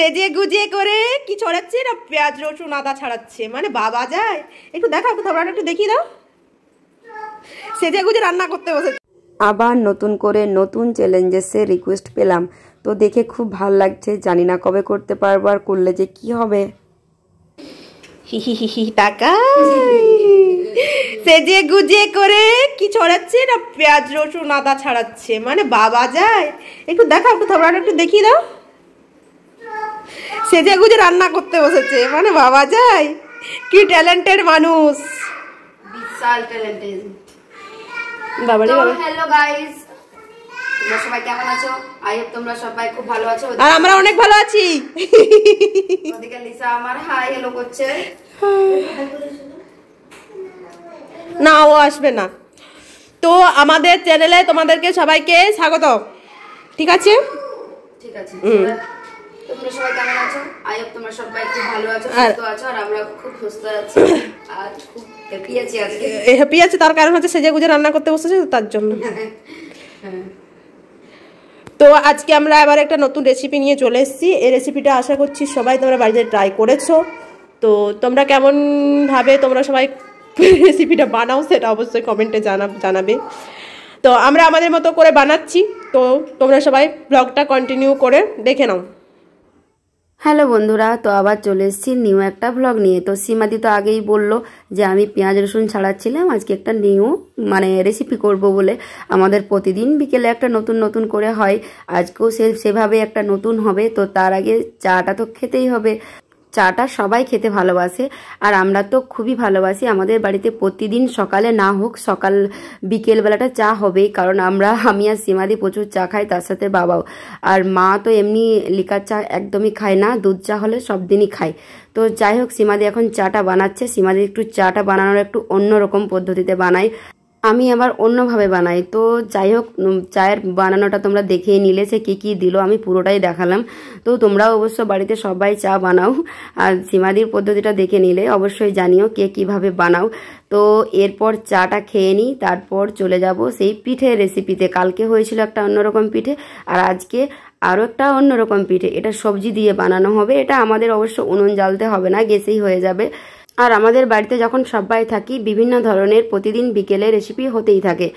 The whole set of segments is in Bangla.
সেজে গুজে করে কি ছড়াচ্ছে না পেঁয়াজ রসুন আদা ছাড়াচ্ছে, মানে বাবা যায়। একটু দেখাও, একটু তোমরা একটু দেখিয়ে দাও। সেজে গুজে রান্না করতে বসে। আবার নতুন করে নতুন চ্যালেঞ্জেসের রিকোয়েস্ট পেলাম, তো দেখে খুব ভাল লাগছে। জানি না কবে করতে পারবো আর করলে যে কি হবে। টাকা সেজে গুজে করে কি ছড়াচ্ছে না পেঁয়াজ রসুন আদা ছাড়াচ্ছে, মানে বাবা যায়। একটু দেখাও, একটু তোমরা একটু দেখিয়ে দাও। সেজে গুজে রান্না করতে বসেছে, মানে বাবা যায়। কি ট্যালেন্টেড মানুষ, বিশাল ট্যালেন্টেড। বাবারে বাবা। হ্যালো গাইস, তোমরা সবাই কেমন আছো? আই হোপ তোমরা সবাই খুব ভালো আছো। আর আমরা অনেক ভালো আছি। ওদিকে লিসা আমার হাই হ্যালো করছে। না, ও আসবে না। তো আমাদের চ্যানেলে তোমাদেরকে সবাইকে স্বাগত, ঠিক আছে? ঠিক আছে, তোমরা সবাই কেমন আছো? আই হোপ তোমরা সবাই খুব ভালো আছো, সুস্থ আছো, আর আমরা খুব সুস্থ আছি। আর খুব হ্যাপি আছি আজকে। হ্যাপি আছে তার কারণ হচ্ছে সেজে গুজে রান্না করতে বসেছে, তার জন্য। তো আজকে আমরা আবার একটা নতুন রেসিপি নিয়ে চলে এসেছি। এই রেসিপিটা আশা করছি সবাই তোমরা বাড়িতে ট্রাই করেছো। তো তোমরা কেমনভাবে তোমরা সবাই রেসিপিটা বানাও সেটা অবশ্যই কমেন্টে জানাবে। তো আমরা আমাদের মতো করে বানাচ্ছি, তো তোমরা সবাই ব্লগটা কন্টিনিউ করে দেখে নাও। হ্যালো বন্ধুরা, তো আবার চলে এসেছি নিউ একটা ব্লগ নিয়ে। তো সীমাদি তো আগেই বললো যে আমি পেঁয়াজ রসুন ছাড়াচ্ছিলাম, আজকে একটা নিউ রেসিপি করব বলে। আমাদের প্রতিদিন বিকেলে একটা নতুন নতুন করে হয়, আজকেও সেভাবে একটা নতুন হবে। তো তার আগে চাটা তো খেতেই হবে। চাটা সবাই খেতে ভালোবাসে, আর আমরা তো খুবই ভালোবাসি। আমাদের বাড়িতে প্রতিদিন সকালে না হোক সকাল বিকেলবেলাটা চা হবেই, কারণ আমি আর সীমাদি প্রচুর চা খাই, তার সাথে বাবাও। আর মা তো এমনি লিকার চা একদমই খায় না, দুধ চা হলে সব দিনই খায়। তো যাই হোক, সীমাদি এখন চাটা বানাচ্ছে। সীমাদি একটু চাটা বানানোর একটু অন্যরকম পদ্ধতিতে বানায়, আমি আবার অন্যভাবে বানাই। তো যাই হোক, চায়ের বানানোটা তোমরা দেখেই নিলে, সে কী কী দিল আমি পুরোটাই দেখালাম। তো তোমরাও অবশ্য বাড়িতে সবাই চা বানাও, আর সীমাদির পদ্ধতিটা দেখে নিলে অবশ্যই জানিও কে কীভাবে বানাও। তো এরপর চাটা খেয়ে নিই, তারপর চলে যাব সেই পিঠের রেসিপিতে। কালকে হয়েছিল একটা অন্যরকম পিঠে, আর আজকে আরও একটা অন্যরকম পিঠে। এটা সবজি দিয়ে বানানো হবে। এটা আমাদের অবশ্য উনুন জ্বালতে হবে না, গ্যাসেই হয়ে যাবে। আর আমাদের বাড়িতে যখন সবাই থাকি বিভিন্ন ধরনের প্রতিদিন বিকেলে রেসিপি হতেই থাকে।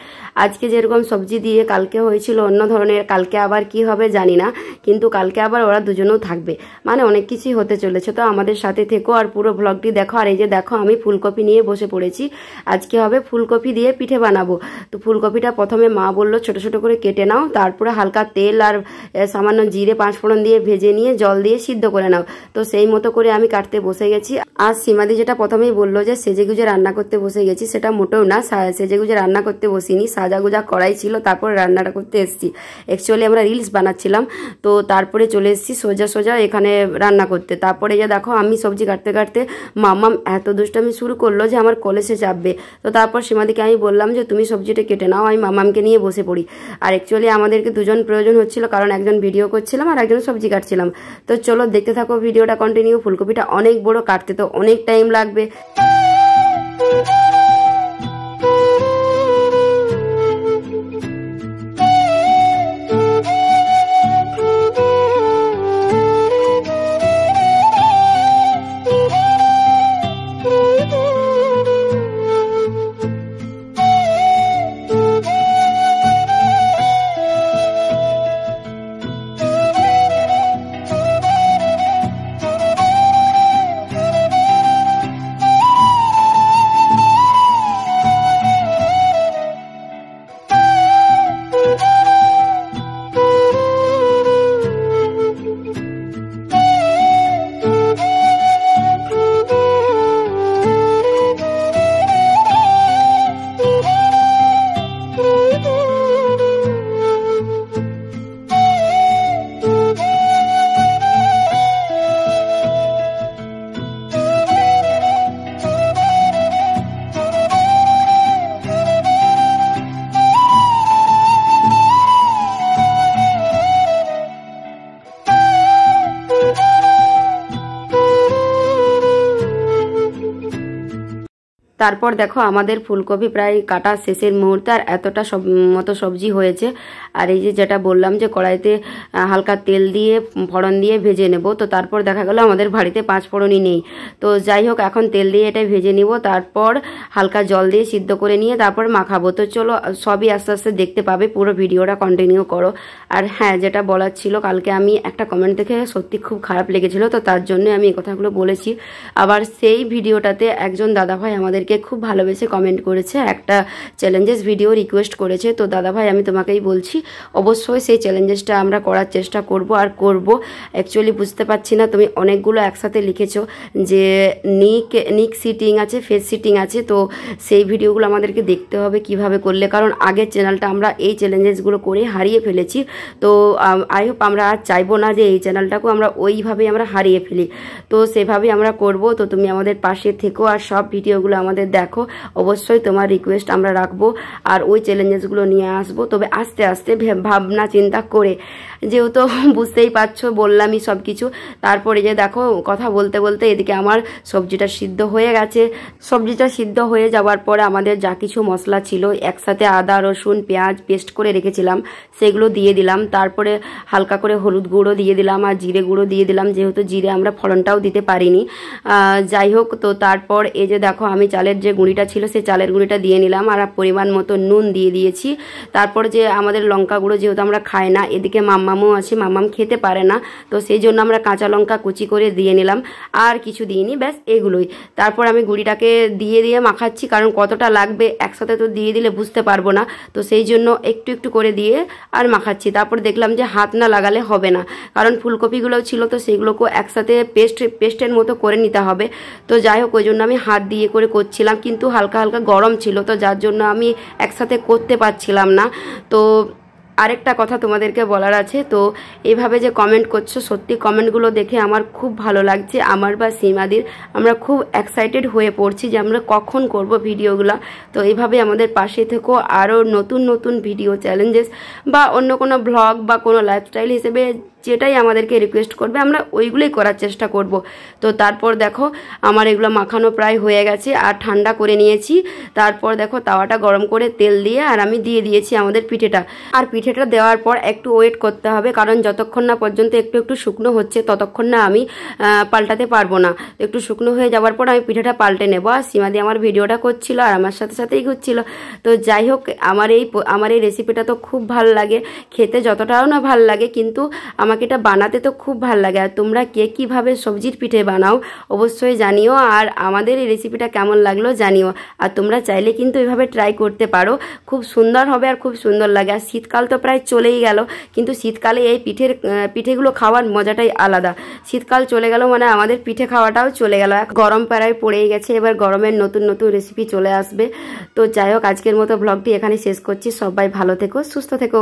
আজকে যেরকম সবজি দিয়ে কালকে হয়েছিল অন্য ধরনের, কালকে আবার কি হবে জানি না, কিন্তু কালকে আবার ওরা দুজনেও থাকবে, মানে অনেক কিছুই হতে চলেছে। তো আমাদের সাথে থেকো আর পুরো ব্লগটি দেখো। আর এই যে দেখো, আমি ফুলকপি নিয়ে বসে পড়েছি। আজকে হবে ফুলকপি দিয়ে পিঠে বানাবো। তো ফুলকপিটা প্রথমে মা বললো ছোট ছোট করে কেটে নাও, তারপরে হালকা তেল আর সামান্য জিরে পাঁচফোড়ন দিয়ে ভেজে নিয়ে জল দিয়ে সিদ্ধ করে নাও। তো সেই মতো করে আমি কাটতে বসে গেছি। আর সীমাদি যেটা প্রথমেই বললো যে সেজে গুজে রান্না করতে বসে গেছি, সেটা মোটেও না। সেজে গুজে রান্না করতে বসিনি, সাজা গুজা করাই ছিল, তারপর রান্নাটা করতে এসেছি। অ্যাকচুয়ালি আমরা রিলস বানাচ্ছিলাম, তো তারপরে চলে এসেছি সোজা এখানে রান্না করতে। তারপরে যে দেখো, আমি সবজি কাটতে কাটতে মামাম এত দুষ্টামি শুরু করলো যে আমার কলেজে চাপবে। তো তারপর সীমাদিকে আমি বললাম যে তুমি সবজিটা কেটে নাও, আমি মামামকে নিয়ে বসে পড়ি। আর অ্যাকচুয়ালি আমাদেরকে দুজন প্রয়োজন হচ্ছিল, কারণ একজন ভিডিও করছিলাম আর একজন সবজি কাটছিলাম। তো চলো দেখতে থাকো ভিডিওটা কন্টিনিউ। ফুলকপিটা অনেক বড়, কাটতে তো অনেক টাইম লাগবে। তারপর দেখো আমাদের ফুলকপি প্রায় কাটা শেষের মুহূর্তে, আর এতটা মতো সবজি হয়েছে। আর এই যে যেটা বললাম যে কড়াইতে হালকা তেল দিয়ে ফোড়ন দিয়ে ভেজে নেব। তো তারপর দেখা গেল আমাদের বাড়িতে 5 ফোড়নই নেই। তো যাই হোক এখন তেল দিয়ে এটা ভেজে নিব, তারপর হালকা জল দিয়ে সিদ্ধ করে নিয়ে তারপর মাখাবো। তো চলো সবই আস্তে আস্তে দেখতে পাবে, পুরো ভিডিওটা কন্টিনিউ করো। আর হ্যাঁ, যেটা বলার ছিল, কালকে আমি একটা কমেন্ট দেখে সত্যি খুব খারাপ লেগেছিল, তো তার জন্য আমি এই কথাগুলো বলেছি। আবার সেই ভিডিওটাতে একজন দাদাভাই আমাদেরকে খুব ভালোবেসে কমেন্ট করেছে, একটা চ্যালেঞ্জেস ভিডিও রিকোয়েস্ট করেছে। তো দাদাভাই আমি তোমাকেই বলছি, অবশ্যই সেই চ্যালেঞ্জেসটা আমরা করার চেষ্টা করব আর করব। অ্যাকচুয়ালি বুঝতে পারছি না, তুমি অনেকগুলো একসাথে লিখেছো যে নিক সিটিং আছে, ফেস সিটিং আছে। তো সেই ভিডিওগুলো আমাদেরকে দেখতে হবে কিভাবে করলে, কারণ আগের চ্যানেলটা আমরা এই চ্যালেঞ্জেসগুলো করে হারিয়ে ফেলেছি। তো আই হোপ আমরা আর চাইবো না যে এই চ্যানেলটাকেও আমরা ওইভাবেই আমরা হারিয়ে ফেলি। তো সেভাবেই আমরা করব। তো তুমি আমাদের পাশে থেকো আর সব ভিডিওগুলো আমাদের দেখো। অবশ্যই তোমার রিকোয়েস্ট আমরা রাখবো আর ওই চ্যালেঞ্জেসগুলো নিয়ে আসবো, তবে আস্তে আস্তে ভাবনা চিন্তা করে, যেহেতু বুঝতেই পারছো বললামই সব কিছু। তারপরে যে দেখো কথা বলতে বলতে এদিকে আমার সবজিটা সিদ্ধ হয়ে গেছে। সবজিটা সিদ্ধ হয়ে যাওয়ার পরে আমাদের যা কিছু মশলা ছিল একসাথে আদা রসুন পেঁয়াজ পেস্ট করে রেখেছিলাম সেগুলো দিয়ে দিলাম। তারপরে হালকা করে হলুদ গুঁড়ো দিয়ে দিলাম আর জিরে গুঁড়ো দিয়ে দিলাম, যেহেতু জিরে আমরা ফোড়নটাও দিতে পারিনি। যাই হোক, তো তারপর এই যে দেখো আমি চালের যে গুঁড়িটা ছিল সেই চালের গুঁড়িটা দিয়ে নিলাম আর পরিমাণ মতো নুন দিয়ে দিয়েছি। তারপর যে আমাদের লঙ্কা গুঁড়ো যেহেতু আমরা খাই না, এদিকে মাম্মামও আছে, মাম্মাম খেতে পারে না, তো সেই জন্য আমরা কাঁচা লঙ্কা কুচি করে দিয়ে নিলাম, আর কিছু দিইনি, ব্যাস এগুলোই। তারপর আমি গুঁড়িটাকে দিয়ে মাখাচ্ছি, কারণ কতটা লাগবে একসাথে তো দিয়ে দিলে বুঝতে পারবো না, তো সেই জন্য একটু একটু করে দিয়ে আর মাখাচ্ছি। তারপর দেখলাম যে হাত না লাগালে হবে না, কারণ ফুলকপিগুলোও ছিল, তো সেইগুলোকে একসাথে পেস্টের মতো করে নিতে হবে। তো যাই হোক, ওই জন্য আমি হাত দিয়ে করে করছিলাম, কিন্তু হালকা হালকা গরম ছিল, তো যার জন্য আমি একসাথে করতে পারছিলাম না। তো আরেকটা কথা তোমাদেরকে বলার আছে, তো এইভাবে যে কমেন্ট করছো, সত্যি কমেন্টগুলো দেখে আমার খুব ভালো লাগছে। আমার বা সীমাদির আমরা খুব এক্সাইটেড হয়ে পড়ছি যে আমরা কখন করব ভিডিওগুলো। তো এইভাবে আমাদের পাশে থেকো, আরও নতুন নতুন ভিডিও চ্যালেঞ্জেস বা অন্য কোনো ব্লগ বা কোনো লাইফস্টাইল হিসেবে যেটাই আমাদেরকে রিকোয়েস্ট করবে আমরা ওইগুলোই করার চেষ্টা করব। তো তারপর দেখো আমার এগুলো মাখানো প্রায় হয়ে গেছে আর ঠান্ডা করে নিয়েছি। তারপর দেখো তাওয়াটা গরম করে তেল দিয়ে আর আমি দিয়ে দিয়েছি আমাদের পিঠেটা। আর পিঠেটা দেওয়ার পর একটু ওয়েট করতে হবে, কারণ যতক্ষণ না পর্যন্ত একটু একটু শুকনো হচ্ছে ততক্ষণ না আমি পাল্টাতে পারবো না। একটু শুকনো হয়ে যাওয়ার পর আমি পিঠেটা পাল্টে নেবো। আর সীমাদি আমার ভিডিওটা করছিল আর আমার সাথে সাথেই ঘুরছিল। তো যাই হোক, আমার এই রেসিপিটা তো খুব ভাল লাগে খেতে, যতটাও না ভাল লাগে, কিন্তু আমাকে এটা বানাতে তো খুব ভাল লাগে। আর তোমরা কে কীভাবে সবজির পিঠে বানাও অবশ্যই জানিও, আর আমাদের এই রেসিপিটা কেমন লাগলো জানিও। আর তোমরা চাইলে কিন্তু এভাবে ট্রাই করতে পারো, খুব সুন্দর হবে আর খুব সুন্দর লাগে। আর শীতকাল তো প্রায় চলেই গেল, কিন্তু শীতকালে এই পিঠেগুলো খাওয়ার মজাটাই আলাদা। শীতকাল চলে গেল মানে আমাদের পিঠে খাওয়াটাও চলে গেল। গরম প্রায় পড়েই গেছে, এবার গরমের নতুন নতুন রেসিপি চলে আসবে। তো যাই হোক, আজকের মতো ব্লগটি এখানে শেষ করছি। সবাই ভালো থেকো, সুস্থ থেকো।